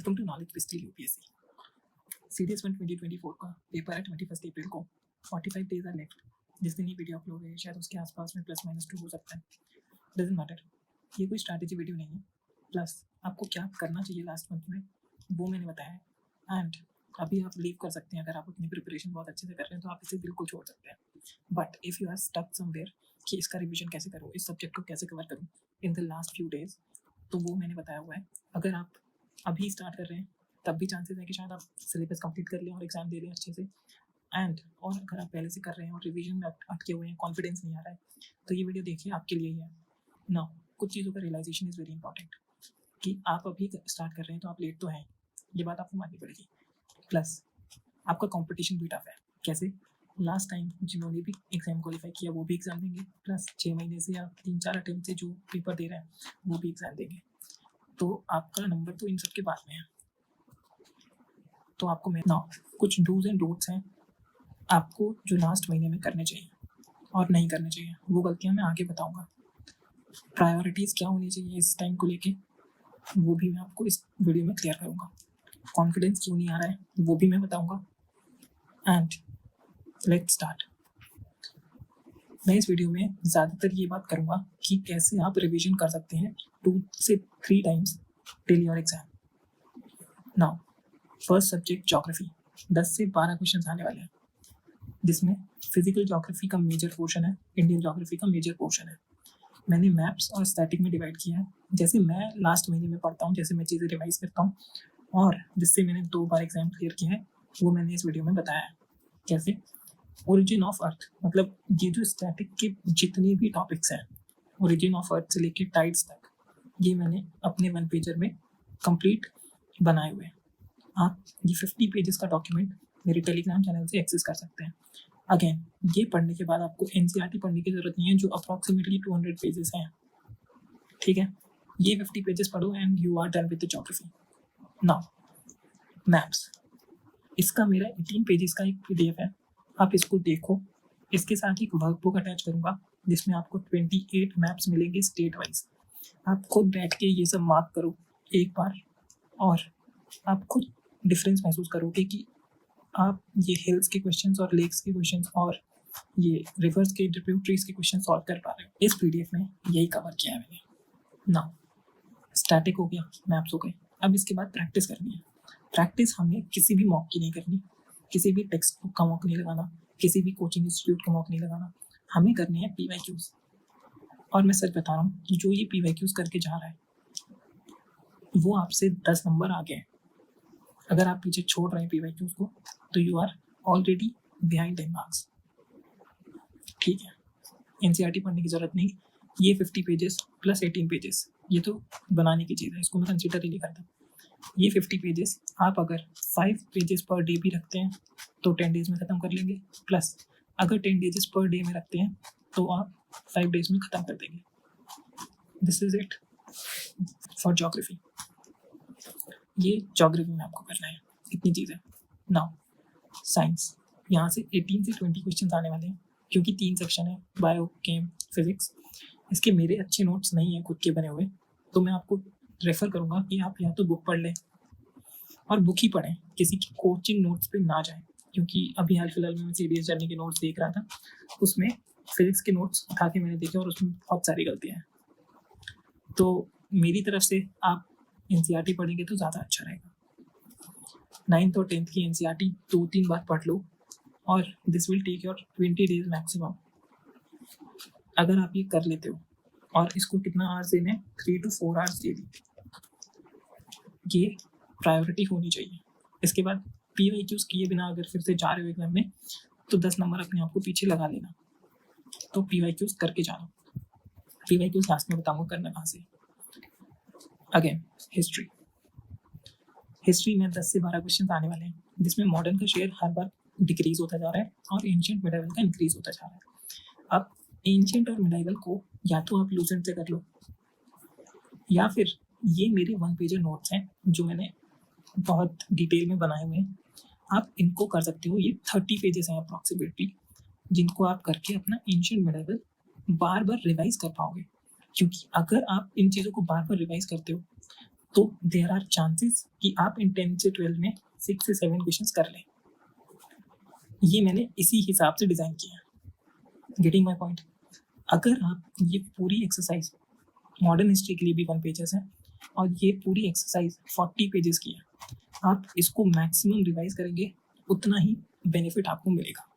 Welcome to Knowledge Crystal UPSC CDS 1 2024 का paper है 21 अप्रैल को। 45 डेज आर लेफ्ट। जिस दिन ये वीडियो अपलोड है शायद उसके आसपास में +-2 हो सकता है। डजंट मैटर, ये कोई स्ट्रैटेजी वीडियो नहीं है। प्लस आपको क्या करना चाहिए लास्ट मंथ में वो मैंने बताया है। एंड अभी आप लीव कर सकते हैं। अगर आप अपनी प्रिपरेशन बहुत अच्छे से कर रहे हैं तो आप इसे बिल्कुल छोड़ सकते हैं। But if you are stuck somewhere कि इसका रिविजन कैसे करूँ, इस सब्जेक्ट को कैसे कवर करूँ in the last few days, तो वो मैंने बताया हुआ है। अगर आप अभी स्टार्ट कर रहे हैं तब भी चांसेस है कि शायद आप सिलेबस कंप्लीट कर लें और एग्जाम दे लें अच्छे से। एंड और अगर आप पहले से कर रहे हैं और रिवीजन में अटके हुए हैं, कॉन्फिडेंस नहीं आ रहा है, तो ये वीडियो देखिए, आपके लिए ही है ना। कुछ चीज़ों का रियलाइजेशन इज़ वेरी इंपॉर्टेंट कि आप अभी स्टार्ट कर रहे हैं तो आप लेट तो हैं, ये बात आपको माननी पड़ेगी। प्लस आपका कॉम्पिटिशन भी टफ है। कैसे? लास्ट टाइम जिन्होंने भी एग्ज़ाम क्वालिफाई किया वो भी एग्ज़ाम देंगे, प्लस 6 महीने से या 3-4 अटेम्प्ट से जो पेपर दे रहे हैं वो भी एग्ज़ाम देंगे। तो आपका नंबर तो इन सब के बाद में है। तो आपको मैं ना कुछ डूज एंड डोंट्स हैं आपको जो लास्ट महीने में करने चाहिए और नहीं करने चाहिए, वो गलतियां मैं आगे बताऊंगा। प्रायोरिटीज़ क्या होनी चाहिए इस टाइम को लेके वो भी मैं आपको इस वीडियो में क्लियर करूंगा। कॉन्फिडेंस क्यों नहीं आ रहा है वो भी मैं बताऊंगा। And let's start. मैं इस वीडियो में ज़्यादातर ये बात करूंगा कि कैसे आप रिवीजन कर सकते हैं 2 से 3 times till your exam. Now first subject geography, 10 से 12 क्वेश्चन आने वाले हैं, जिसमें फिजिकल ज्योग्राफी का मेजर पोर्शन है, इंडियन ज्योग्राफी का मेजर पोर्शन है। मैंने मैप्स और स्टैटिक में डिवाइड किया है। जैसे मैं लास्ट महीने में पढ़ता हूँ, जैसे मैं चीज़ें रिवाइज करता हूँ और जिससे मैंने 2 बार एग्जाम क्लियर किया है, वो मैंने इस वीडियो में बताया है। कैसे? ओरिजिन ऑफ अर्थ, मतलब ये जो स्टैटिक के जितने भी टॉपिक्स हैं, ओरिजिन ऑफ अर्थ से लेके टाइड्स तक, ये मैंने अपने 1 पेजर में कंप्लीट बनाए हुए हैं। आप ये 50 पेजेस का डॉक्यूमेंट मेरे टेलीग्राम चैनल से एक्सेस कर सकते हैं। अगेन, ये पढ़ने के बाद आपको एनसीईआरटी पढ़ने की ज़रूरत नहीं है, जो अप्रॉक्सीमेटली 200 पेजेस हैं। ठीक है, ये 50 पेजेस पढ़ो and you are done with the geography. Now maps, इसका मेरा 18 पेजेस का एक पीडीएफ है, आप इसको देखो। इसके साथ एक वर्कबुक अटैच करूँगा जिसमें आपको 28 मैप्स मिलेंगे स्टेट वाइज। आप खुद बैठ के ये सब मार्क करो एक बार और आप खुद डिफरेंस महसूस करोगे कि आप ये हिल्स के क्वेश्चंस और लेक्स के क्वेश्चंस और ये रिवर्स के ट्रिब्यूटरीज के क्वेश्चन सॉल्व कर पा रहे हो। इस पीडीएफ में यही कवर किया है मैंने। ना स्टैटिक हो गया, मैप्स हो गए, अब इसके बाद प्रैक्टिस करनी है। प्रैक्टिस हमें किसी भी मॉक की नहीं करनी, किसी भी टेक्स्ट बुक का मॉक नहीं लगाना, किसी भी कोचिंग इंस्टीट्यूट का मॉक नहीं लगाना, हमें करनी है पीवाईक्यूज। और मैं सच बता रहा हूँ, जो ये पीवाईक्यूज करके जा रहा है वो आपसे 10 नंबर आगे है। अगर आप पीछे छोड़ रहे हैं पीवाईक्यूज को तो you are already behind 10 marks. ठीक है, एनसीईआरटी पढ़ने की जरूरत नहीं। ये 50 पेजेस प्लस 18 पेजेस ये तो बनाने की चीज़ है, इसको मैं कंसिडर ही नहीं करता। ये 50 पेजेस आप अगर 5 पेजेस पर डे भी रखते हैं तो 10 डेज में ख़त्म कर लेंगे। प्लस अगर 10 पेजेस पर डे में रखते हैं तो आप 5 डेज में ख़त्म कर देंगे। This is it for geography. ये ज्योग्राफी में आपको करना है, इतनी चीज़ें। नाउ साइंस, यहाँ से 18 से 20 क्वेश्चन आने वाले हैं क्योंकि 3 सेक्शन है, बायो, केम, फिजिक्स। इसके मेरे अच्छे नोट्स नहीं हैं खुद के बने हुए, तो मैं आपको रेफ़र करूँगा कि आप या तो बुक पढ़ लें और बुक ही पढ़ें, किसी की कोचिंग नोट्स पे ना जाएं। क्योंकि अभी हाल फिलहाल में मैं सीडीएस जर्नी के नोट्स देख रहा था, उसमें फिजिक्स के नोट्स उठा के मैंने देखे और उसमें बहुत सारी गलतियाँ हैं। तो मेरी तरफ से आप एनसीईआरटी पढ़ेंगे तो ज़्यादा अच्छा रहेगा। 9th और 10th की एनसीईआरटी 2-3 बार पढ़ लो और this will take your 20 days maximum. अगर आप ये कर लेते हो और इसको कितना आवर्स देने हैं, 3 to 4 आवर्स दे दी, ये प्रायोरिटी होनी चाहिए। इसके बाद पीवाईक्यूज किए बिना अगर फिर से जा रहे हो एग्जाम में तो 10 नंबर अपने आप को पीछे लगा लेना। तो पीवाईक्यूज करके जाना। पीवाईक्यूज लास्ट में बताऊंगा करना कहाँ से। अगेन हिस्ट्री, हिस्ट्री में 10 से 12 क्वेश्चन आने वाले हैं, जिसमें मॉडर्न का शेयर हर बार डिक्रीज होता जा रहा है और एंशिएंट मिडाइवल का इंक्रीज होता जा रहा है। अब एंशिएंट और मिडाइवल को या तो आप लूसेंट से कर लो या फिर ये मेरे 1 पेजर नोट्स हैं जो मैंने बहुत डिटेल में बनाए हुए हैं, आप इनको कर सकते हो। ये 30 पेजेस हैं अप्रॉक्सीमेटली, जिनको आप करके अपना एंशिएंट मिडाइवल बार बार रिवाइज कर पाओगे। क्योंकि अगर आप इन चीज़ों को बार बार रिवाइज करते हो तो देयर आर चांसेस कि आप इन 10 से 12 में 6 से 7 क्वेश्चंस कर लें। ये मैंने इसी हिसाब से डिज़ाइन किया। Getting my point? अगर आप ये पूरी एक्सरसाइज, मॉडर्न हिस्ट्री के लिए भी 1 पेजेस है और ये पूरी एक्सरसाइज 40 पेजेस की है, आप इसको मैक्सिमम रिवाइज करेंगे उतना ही बेनिफिट आपको मिलेगा।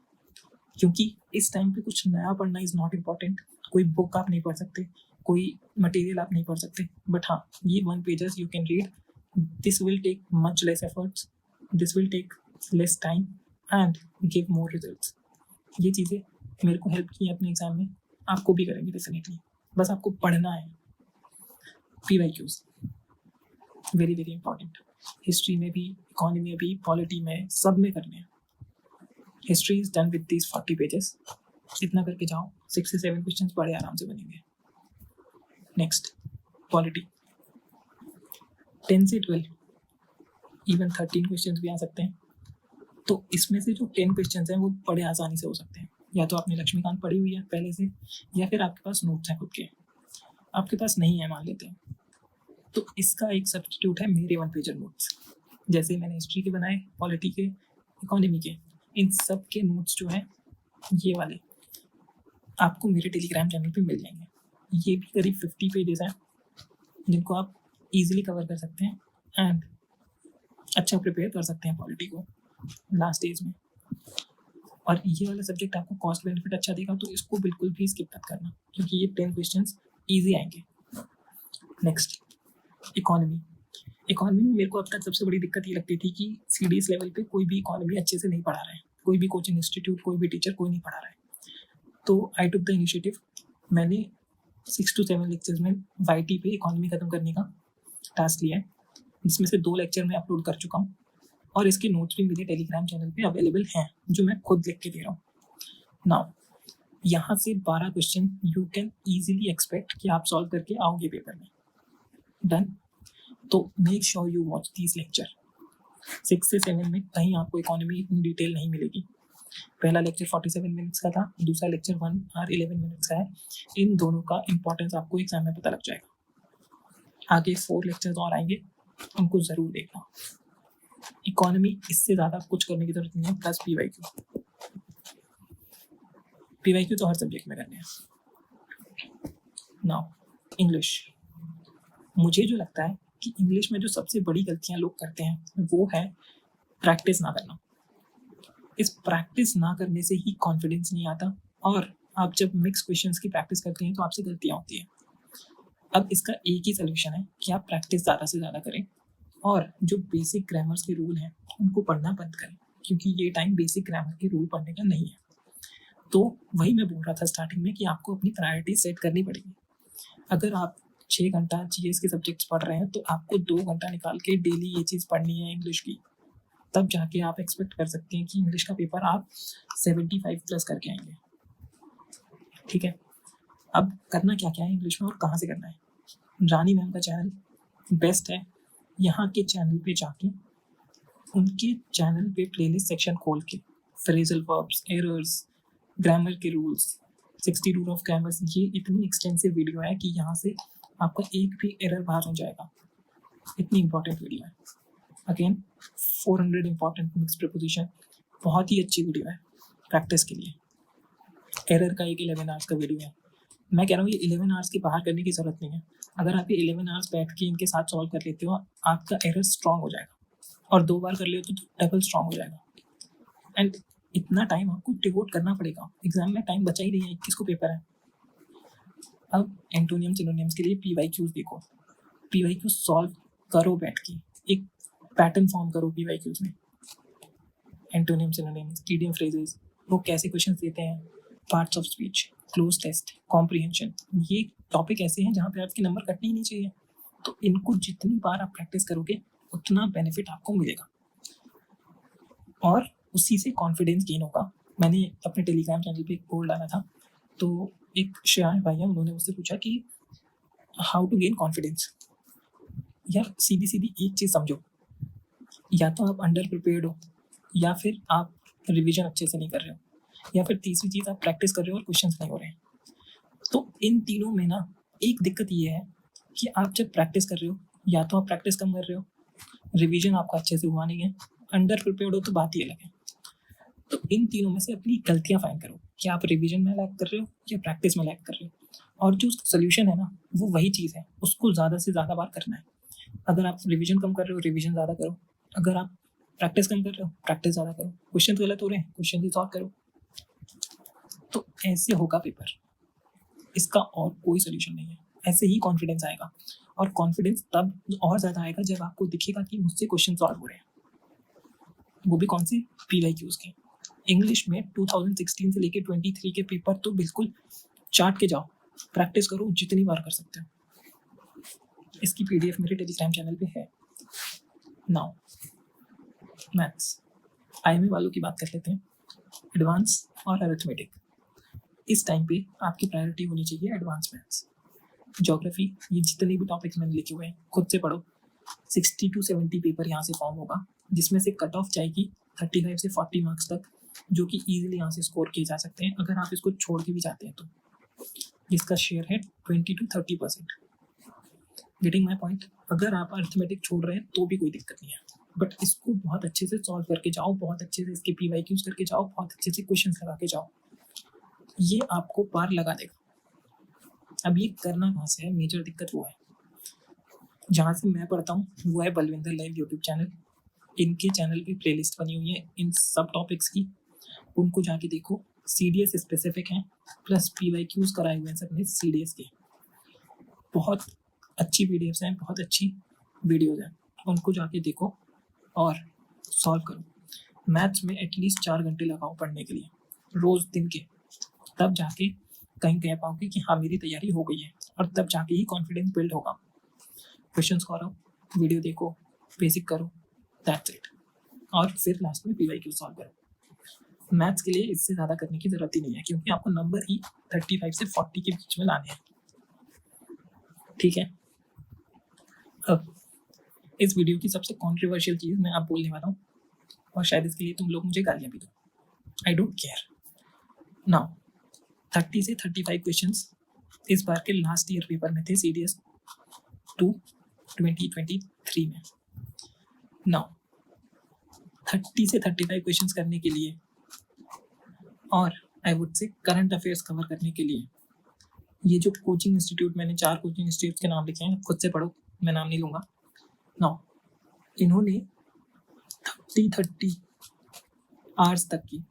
क्योंकि इस टाइम पे कुछ नया पढ़ना इज़ नॉट इम्पॉर्टेंट। कोई बुक आप नहीं पढ़ सकते, कोई मटेरियल आप नहीं पढ़ सकते, बट हाँ, ये 1 pages you can read. This will take much less efforts, this will take less time and give more results. ये चीज़ें मेरे को हेल्प की अपने एग्जाम में, आपको भी करेंगे डेफिनेटली। बस आपको पढ़ना है। PYQs very very important, history में भी, इकोनॉमी में भी, पॉलिटी में, सब में करने हैं। History is done with these 40 pages. इतना करके जाओ, 6 से 7 क्वेश्चंस बड़े आराम से बनेंगे। नेक्स्ट, पॉलिटी 10 से 12, इवन 13 क्वेश्चंस भी आ सकते हैं। तो इसमें से जो 10 क्वेश्चंस हैं वो बड़े आसानी से हो सकते हैं। या तो आपने लक्ष्मीकांत पढ़ी हुई है पहले से, या फिर आपके पास नोट्स हैं खुद के। आपके पास नहीं है मान लेते हैं, तो इसका एक सब्स्टिट्यूट है मेरे 1 पेजर नोट्स। जैसे मैंने हिस्ट्री के बनाए, पॉलिटी के, इकोनॉमी के, इन सब के नोट्स जो हैं ये वाले आपको मेरे टेलीग्राम चैनल पे मिल जाएंगे। ये भी करीब 50 पेजेस हैं जिनको आप इजीली कवर कर सकते हैं एंड अच्छा प्रिपेयर कर सकते हैं पॉलिटी को लास्ट स्टेज में। और ये वाला सब्जेक्ट आपको कॉस्ट बेनिफिट अच्छा देगा, तो इसको बिल्कुल भी स्किप मत करना, क्योंकि ये 10 क्वेश्चंस ईजी आएंगे। Next, economy. इकोनॉमी में मेरे को अब तक सबसे बड़ी दिक्कत ये लगती थी कि CDS लेवल पे कोई भी इकोनॉमी अच्छे से नहीं पढ़ा रहा है, कोई भी कोचिंग इंस्टीट्यूट, कोई भी टीचर, कोई नहीं पढ़ा रहा है। तो आई टुक द इनिशिएटिव, मैंने 6 to 7 लेक्चर्स में YT पे इकोनॉमी ख़त्म करने का टास्क लिया है, जिसमें से 2 लेक्चर मैं अपलोड कर चुका हूँ और इसके नोट्स भी मेरे टेलीग्राम चैनल पे अवेलेबल हैं, जो मैं खुद लिख के दे रहा हूँ। नाउ यहाँ से 12 question you can easily expect कि आप सॉल्व करके आओगे पेपर में। डन? तो make sure you watch these lecture. 6 से 7 में कहीं आपको इकोनॉमी इतनी डिटेल नहीं मिलेगी। पहला लेक्चर 47 मिनट्स का था, दूसरा लेक्चर 1 hour 11 मिनट्स का है। इन दोनों का इंपॉर्टेंस आपको एग्जाम में पता लग जाएगा। आगे 4 लेक्चर्स और आएंगे, उनको ज़रूर देखना। इकोनॉमी इससे ज़्यादा कुछ करने की जरूरत नहीं है, प्लस PYQ तो हर सब्जेक्ट में करने हैं। नाउ इंग्लिश, मुझे जो लगता है कि इंग्लिश में जो सबसे बड़ी गलतियां लोग करते हैं वो है प्रैक्टिस ना करना। इस प्रैक्टिस ना करने से ही कॉन्फिडेंस नहीं आता, और आप जब मिक्स क्वेश्चंस की प्रैक्टिस करते हैं तो आपसे गलतियां होती हैं। अब इसका एक ही सोल्यूशन है कि आप प्रैक्टिस ज़्यादा से ज़्यादा करें और जो बेसिक ग्रामर्स के रूल हैं उनको पढ़ना बंद करें, क्योंकि ये टाइम बेसिक ग्रामर के रूल पढ़ने का नहीं है। तो वही मैं बोल रहा था स्टार्टिंग में कि आपको अपनी प्रायोरिटी सेट करनी पड़ेगी। अगर आप 6 घंटा GS के सब्जेक्ट्स पढ़ रहे हैं तो आपको 2 घंटा निकाल के डेली ये चीज़ पढ़नी है इंग्लिश की, तब जाके आप एक्सपेक्ट कर सकते हैं कि इंग्लिश का पेपर आप 75 प्लस करके आएंगे। ठीक है, अब करना क्या क्या है इंग्लिश में और कहाँ से करना है? रानी मैम का चैनल बेस्ट है। यहाँ के चैनल पे जाके उनके चैनल पे प्लेलिस्ट सेक्शन खोल के फ्रेजल वर्ब्स, एरर्स, ग्रामर के रूल्स, 60 रूल ऑफ ग्रामर्स, ये इतनी एक्सटेंसिव वीडियो है कि यहाँ से आपका एक भी एरर बाहर हो जाएगा। इतनी इंपॉर्टेंट वीडियो है। अगेन 400 इंपॉर्टेंट मिक्स प्रीपोजिशन, बहुत ही अच्छी वीडियो है प्रैक्टिस के लिए। एरर का एक 11 आवर्स का वीडियो है। मैं कह रहा हूँ ये 11 आवर्स के बाहर करने की ज़रूरत नहीं है। अगर आप ये 11 आवर्स बैठ के इनके साथ सॉल्व कर लेते हो, आपका एरर स्ट्रॉन्ग हो जाएगा, और 2 बार कर ले तो डबल स्ट्रॉन्ग हो जाएगा। एंड इतना टाइम आपको डिवोट करना पड़ेगा, एग्जाम में टाइम बचा ही नहीं है, 21 को पेपर है। अब एंटोनियम सिनोनियम्स के लिए PYQs देखो, PYQ सॉल्व करो बैठ के, एक पैटर्न फॉर्म करो PYQs में। एंटोनियम सिनोनिम्स, इडियम फ्रेजेस, वो कैसे क्वेश्चंस देते हैं, parts of speech, cloze test, comprehension, ये टॉपिक ऐसे हैं जहाँ पे आपके नंबर कटने ही नहीं चाहिए। तो इनको जितनी बार आप प्रैक्टिस करोगे उतना बेनिफिट आपको मिलेगा और उसी से कॉन्फिडेंस गेन होगा। मैंने अपने टेलीग्राम चैनल पे एक पोल डाला था, तो एक श्रेयांश भाई है, उन्होंने मुझसे पूछा कि हाउ टू गेन कॉन्फिडेंस। यार सीधी सीधी एक चीज़ समझो, या तो आप अंडर प्रिपेयर्ड हो, या फिर आप रिवीजन अच्छे से नहीं कर रहे हो, या फिर तीसरी चीज़ आप प्रैक्टिस कर रहे हो और क्वेश्चंस नहीं हो रहे हैं। तो इन तीनों में ना एक दिक्कत ये है कि आप जब प्रैक्टिस कर रहे हो या तो आप प्रैक्टिस कम कर रहे हो, रिवीजन आपका अच्छे से हुआ नहीं है, अंडर प्रिपेयर्ड हो तो बात ही अलग है। तो इन तीनों में से अपनी गलतियां फाइंड करो कि आप रिवीजन में लैग कर रहे हो या प्रैक्टिस में लैग कर रहे हो, और जो उसका सोल्यूशन है ना वो वही चीज़ है, उसको ज़्यादा से ज़्यादा बार करना है। अगर आप रिवीजन कम कर रहे हो, रिवीजन ज़्यादा करो। अगर आप प्रैक्टिस कम कर रहे हो, प्रैक्टिस ज़्यादा करो। क्वेश्चन गलत हो रहे हैं, क्वेश्चन ही सॉल्व करो। तो ऐसे होगा पेपर, इसका और कोई सोल्यूशन नहीं है। ऐसे ही कॉन्फिडेंस आएगा, और कॉन्फिडेंस तब और ज़्यादा आएगा जब आपको दिखेगा कि मुझसे क्वेश्चन सॉल्व हो रहे हैं, वो भी कौन से, PYQs के। इंग्लिश में 2016 से लेके 23 के पेपर तो बिल्कुल चाट के जाओ, प्रैक्टिस करो जितनी बार कर सकते हो। इसकी PDF मेरे टेलीग्राम चैनल पे है। नाउ मैथ्स, IMA वालों की बात कर लेते हैं। एडवांस और अरिथमेटिक, इस टाइम पे आपकी प्रायोरिटी होनी चाहिए एडवांस मैथ्स। ज्योग्राफी, ये जितने भी टॉपिक्स मैंने लिखे हुए हैं खुद से पढ़ो। 60 to 70 पेपर यहाँ से फॉर्म होगा, जिसमें से कट ऑफ जाएगी 35 से 40 मार्क्स तक, जो कि ईजिली यहाँ से स्कोर किए जा सकते हैं अगर आप इसको छोड़ के भी जाते हैं तो। जिसका शेयर है 20 to 30%। Getting my point. अगर आप अरिथमेटिक छोड़ रहे हैं तो भी कोई दिक्कत नहीं है, बट इसको बहुत अच्छे से सॉल्व करके जाओ, बहुत अच्छे से इसके PYQs करके जाओ, बहुत अच्छे से क्वेश्चन लगा के जाओ, ये आपको पार लगा देगा। अब ये करना कहाँ से है, मेजर दिक्कत वो है। जहाँ से मैं पढ़ता हूँ वो है बलविंदर लाइव यूट्यूब चैनल। इनके चैनल पे प्लेलिस्ट बनी हुई है इन सब टॉपिक्स की, उनको जाके देखो। CDS स्पेसिफिक हैं, प्लस PYQs कराए हुए हैं सबने CDS के। बहुत अच्छी PDFs हैं, बहुत अच्छी वीडियोज़ हैं, उनको जाके देखो और सॉल्व करो। मैथ्स में एटलीस्ट 4 घंटे लगाओ पढ़ने के लिए रोज़ दिन के, तब जाके कहीं कह पाओगे कि हाँ मेरी तैयारी हो गई है, और तब जाके ही कॉन्फिडेंस बिल्ड होगा। क्वेश्चंस करो, वीडियो देखो, बेसिक करो, दैट्स इट, और फिर लास्ट में PYQ सॉल्व करो। मैथ्स के लिए इससे ज़्यादा करने की ज़रूरत ही नहीं है, क्योंकि आपको नंबर ही 35 से 40 के बीच में लाने हैं। ठीक है, अब इस वीडियो की सबसे कॉन्ट्रोवर्शियल चीज़ मैं आप बोलने वाला हूँ, और शायद इसके लिए तुम लोग मुझे गालियाँ भी दो, आई डोंट केयर। नाउ 30 से 35 क्वेश्चंस इस बार के लास्ट ईयर पेपर में थे CDS 2 2023 में। नाउ 30 से 35 क्वेश्चंस करने के लिए, और I would say current affairs cover करने के लिए, ये जो कोचिंग इंस्टीट्यूट, मैंने 4 कोचिंग इंस्टीट्यूट के नाम लिखे हैं, खुद से पढ़ो, मैं नाम नहीं लूँगा। नाउ इन्होंने 30 आवर्स तक की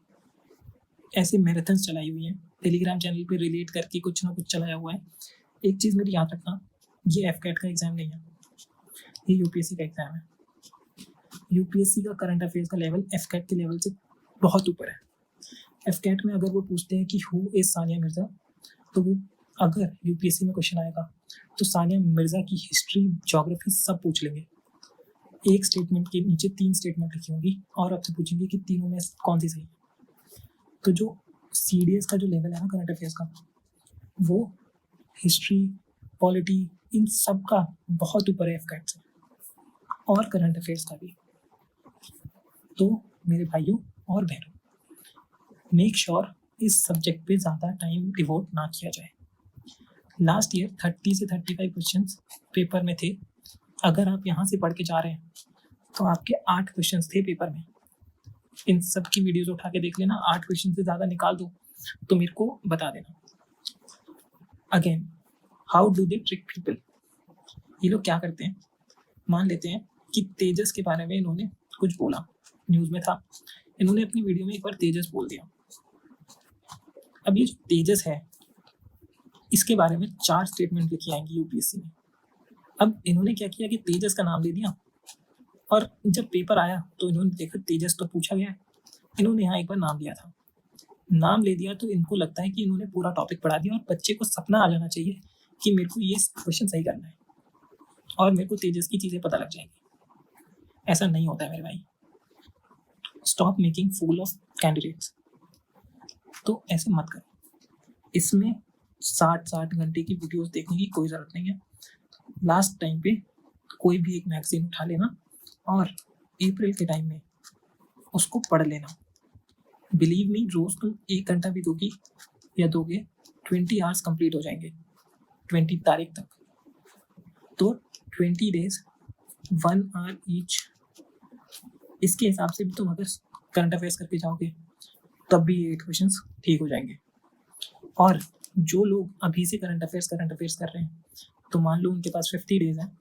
ऐसे मैराथन्स चलाई हुई हैं, टेलीग्राम चैनल पे रिलेट करके कुछ ना कुछ चलाया हुआ है। एक चीज़ मेरी याद रखना, ये FCAT का एग्ज़ाम नहीं है, ये UPSC का एग्ज़ाम है। UPSC का करंट अफेयर्स का लेवल FCAT के लेवल से बहुत ऊपर है। FCAT में अगर वो पूछते हैं कि हु इज़ सानिया मिर्ज़ा, तो वो अगर UPSC में क्वेश्चन आएगा तो सानिया मिर्ज़ा की हिस्ट्री, ज्योग्राफी सब पूछ लेंगे। एक स्टेटमेंट के नीचे 3 स्टेटमेंट लिखी होंगी, और आपसे पूछेंगे कि तीनों में कौन सी सही है। तो जो CDS का जो लेवल है ना करंट अफेयर्स का, वो हिस्ट्री, पॉलिटी, इन सब का बहुत ऊपर है FCAT से, और करंट अफेयर्स का भी। तो मेरे भाइयों और बहनों, मेक श्योर इस सब्जेक्ट पे ज़्यादा टाइम डिवोट ना किया जाए। लास्ट ईयर 30 से 35 क्वेश्चंस पेपर में थे। अगर आप यहाँ से पढ़ के जा रहे हैं तो आपके 8 क्वेश्चंस थे पेपर में। इन सब की वीडियोस उठा के देख लेना, 8 क्वेश्चन से ज़्यादा निकाल दो तो मेरे को बता देना। Again, how do they trick people? ये लोग क्या करते हैं, मान लेते हैं कि तेजस के बारे में इन्होंने कुछ बोला, न्यूज़ में था, इन्होंने अपनी वीडियो में एक बार तेजस बोल दिया। अब ये जो तेजस है, इसके बारे में 4 स्टेटमेंट लिखी आएंगी UPSC में। अब इन्होंने क्या किया कि तेजस का नाम ले दिया, और जब पेपर आया तो इन्होंने देखा तेजस तो पूछा गया है, इन्होंने यहाँ एक बार नाम लिया था, नाम ले दिया, तो इनको लगता है कि इन्होंने पूरा टॉपिक पढ़ा दिया, और बच्चे को सपना आ जाना चाहिए कि मेरे को ये क्वेश्चन सही करना है और मेरे को तेजस की चीज़ें पता लग जाएंगी। ऐसा नहीं होता है मेरे भाई। Stop making fool of candidates. तो ऐसे मत करो। इसमें 60 घंटे की वीडियोस देखने की कोई ज़रूरत नहीं है। लास्ट टाइम पे कोई भी एक मैगजीन उठा लेना, और अप्रैल के टाइम में उसको पढ़ लेना। बिलीव मी, रोज़ तुम 1 घंटा भी दोगी या दोगे, 20 आवर्स कंप्लीट हो जाएंगे 20 तारीख तक। तो 20 days 1 hour ईच, इसके हिसाब से भी तुम अगर करंट अफेयर्स करके जाओगे तब भी 8 क्वेश्चंस ठीक हो जाएंगे। और जो लोग अभी से करंट अफेयर्स कर रहे हैं, तो मान लो उनके पास 50 डेज है,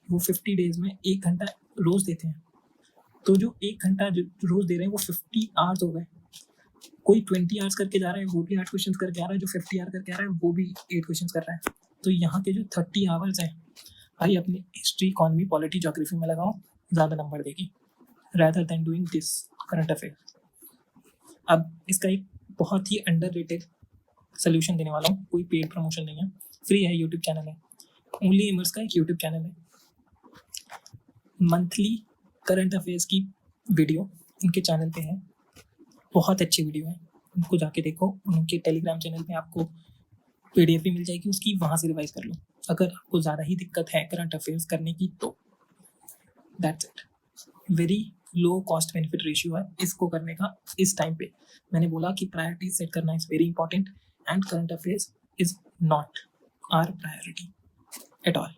वो 50 डेज में 1 घंटा रोज देते हैं, तो जो 1 घंटा रोज दे रहे हैं वो 50 आवर्स हो गए। कोई 20 आवर्स करके जा रहा है, वो भी 8 क्वेश्चन करके आ रहा है, जो 50 आवर करके आ रहा है वो भी 8 क्वेश्चन कर रहा है। तो यहाँ के जो 30 आवर्स हैं, भाई अपनी हिस्ट्री, इकोनॉमी, पॉलिटी, ज्योग्राफी में लगाओ, ज़्यादा नंबर देगी rather than doing this current affair. अब इसका एक बहुत ही अंडररेटेड सोल्यूशन देने वाला हूँ, कोई पेड प्रमोशन नहीं है, फ्री है, यूट्यूब चैनल है, ओनली एमर्स का एक यूट्यूब चैनल है। मंथली करंट अफेयर्स की वीडियो उनके चैनल पे है, बहुत अच्छी वीडियो है, उनको जाके देखो। उनके टेलीग्राम चैनल पे आपको PDF भी मिल जाएगी उसकी, वहाँ से रिवाइज कर लो। अगर आपको ज़्यादा ही दिक्कत है करंट अफेयर्स करने की तो that's it. Very low cost benefit ratio है इसको करने का इस टाइम पे। मैंने बोला कि प्रायोरिटी सेट करना is very important and current affairs is not our priority at all.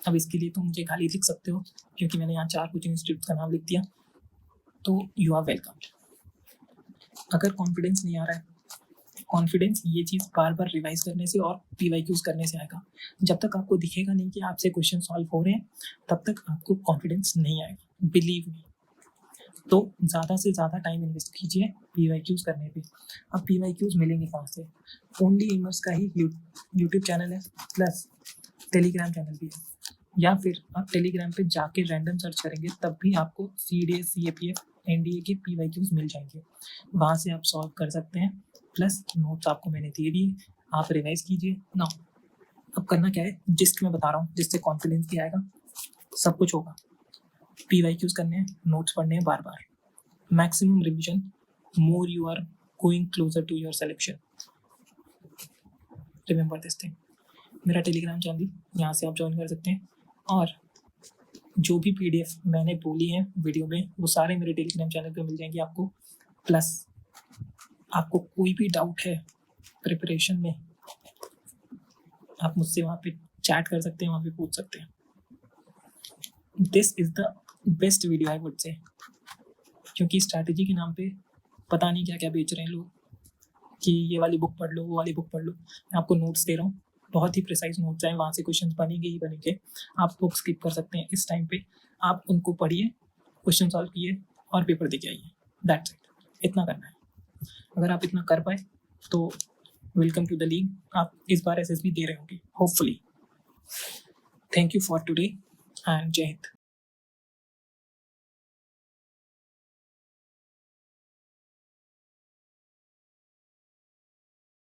अब इसके लिए तुम मुझे खाली लिख सकते हो, क्योंकि मैंने यहाँ 4 कोचिंग इंस्टीट्यूट का नाम लिख दिया, तो यू आर वेलकम। अगर कॉन्फिडेंस नहीं आ रहा है, कॉन्फिडेंस ये चीज़ बार बार रिवाइज करने से और PYQs करने से आएगा। जब तक आपको दिखेगा नहीं कि आपसे क्वेश्चन सॉल्व हो रहे हैं, तब तक आपको कॉन्फिडेंस नहीं आएगा, बिलीव मी। तो ज़्यादा से ज़्यादा टाइम इन्वेस्ट कीजिए PYQs करने पे। अब PYQs मिलेंगे कहाँ से? ओनली एमर्स का ही यूट्यूब चैनल है, प्लस टेलीग्राम चैनल भी है, या फिर आप टेलीग्राम पे जाके रैंडम सर्च करेंगे तब भी आपको CDS, CAPF, NDA के PYQs मिल जाएंगे, वहाँ से आप सॉल्व कर सकते हैं। प्लस नोट्स आपको मैंने दे दिए, आप रिवाइज कीजिए ना। अब करना क्या है, जिस्ट में बता रहा हूँ, जिससे कॉन्फिडेंस भी आएगा, सब कुछ होगा। PYQs करने हैं, नोट्स पढ़ने हैं बार बार, maximum revision, more you are going closer to your selection. Remember this thing. मेरा टेलीग्राम चैनल यहाँ से आप ज्वाइन कर सकते हैं, और जो भी PDF मैंने बोली है वीडियो में वो सारे मेरे टेलीग्राम चैनल पे मिल जाएंगे आपको। प्लस आपको कोई भी डाउट है प्रिपरेशन में, आप मुझसे वहाँ पे चैट कर सकते हैं, वहाँ पे पूछ सकते हैं। This is the best video I would say, क्योंकि स्ट्रैटेजी के नाम पे पता नहीं क्या क्या बेच रहे हैं लोग कि ये वाली बुक पढ़ लो, वो वाली बुक पढ़ लो। मैं आपको नोट्स दे रहा हूँ, बहुत ही प्रिसाइज नोट्स हैं, वहाँ से क्वेश्चन बनेंगे ही बनेंगे। आप बुक स्किप कर सकते हैं इस टाइम पे, आप उनको पढ़िए, क्वेश्चन सॉल्व कीजिए और पेपर दे के आइए, दैट्स इट। इतना करना है। अगर आप इतना कर पाए तो वेलकम टू द लीग। आप इस बार SSB दे रहे होंगे hopefully. Thank you for today and जय हिंद।